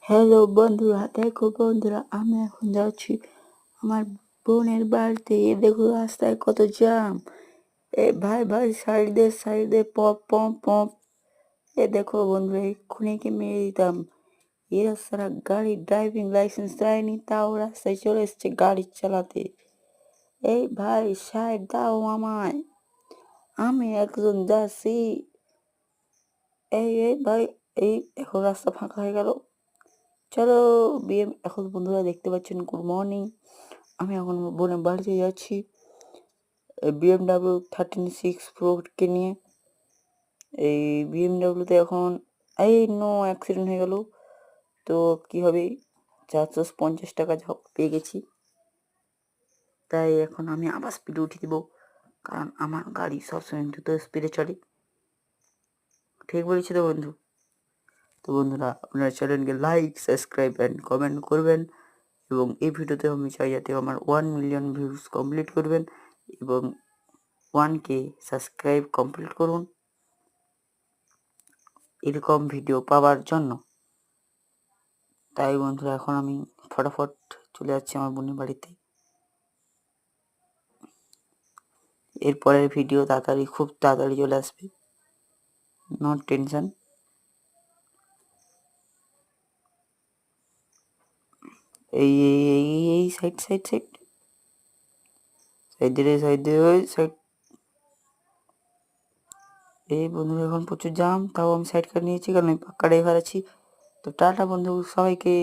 Hello বন্ধুরা, দেখো বন্ধুরা, আমি এখন যাচ্ছি আমার বোনের বাড়িতে। দেখো রাস্তায় কত জ্যাম। ভাই ভাই, সাইড দে, পপ পপ পপ। দেখো বন্ধুরা, এক্ষুনি কি মেরে দিতাম। এরা সারা গাড়ি ড্রাইভিং লাইসেন্স দেয়নি, তাও রাস্তায় চলে এসছে গাড়ি চালাতে। এই ভাই, সাইড দাও আমায়, আমি একজন যাচ্ছি। এই ভাই, এই এখন রাস্তা ফাঁকা হয়ে গেল। চলো এখন বন্ধুরা দেখতে পাচ্ছেন, গুড মর্নিং। আমি এখন বোনের বাড়িতে যাচ্ছি BMW 13 6 Pro নিয়ে। এই BMWতে এখন অ্যাক্সিডেন্ট হয়ে গেল। তো কি হবে, 450 টাকা পেয়ে গেছি। তাই এখন আমি আবার স্পিডে উঠিয়ে দিব, কারণ আমার গাড়ি সবসময় দ্রুত স্পিডে চলে। ঠিক বলেছি তো বন্ধু? তো বন্ধুরা, আপনার চ্যানেলকে লাইক, সাবস্ক্রাইব অ্যান্ড কমেন্ট করবেন। এবং এই ভিডিওতে আমি চাই যাতে আমার 1 মিলিয়ন ভিউজ কমপ্লিট করবেন এবং 1K সাবস্ক্রাইব কমপ্লিট করুন এরকম ভিডিও পাওয়ার জন্য। তাই বন্ধুরা, এখন আমি ফটাফট চলে যাচ্ছি আমার বোনের বাড়িতে। এরপরের ভিডিও খুব তাড়াতাড়ি চলে আসবে, নট টেনশন। এই এই এই এই সাইড সাইড সাইড সাইড দিয়ে সাইড দিয়ে ওই সাইড। এই বন্ধুরা, এখন প্রচুর জাম, তাও আমি সাইড কাট নিয়েছি কারণ আমি পাক্কা ড্রাইভার আছি। তো টাটা বন্ধু সবাইকে।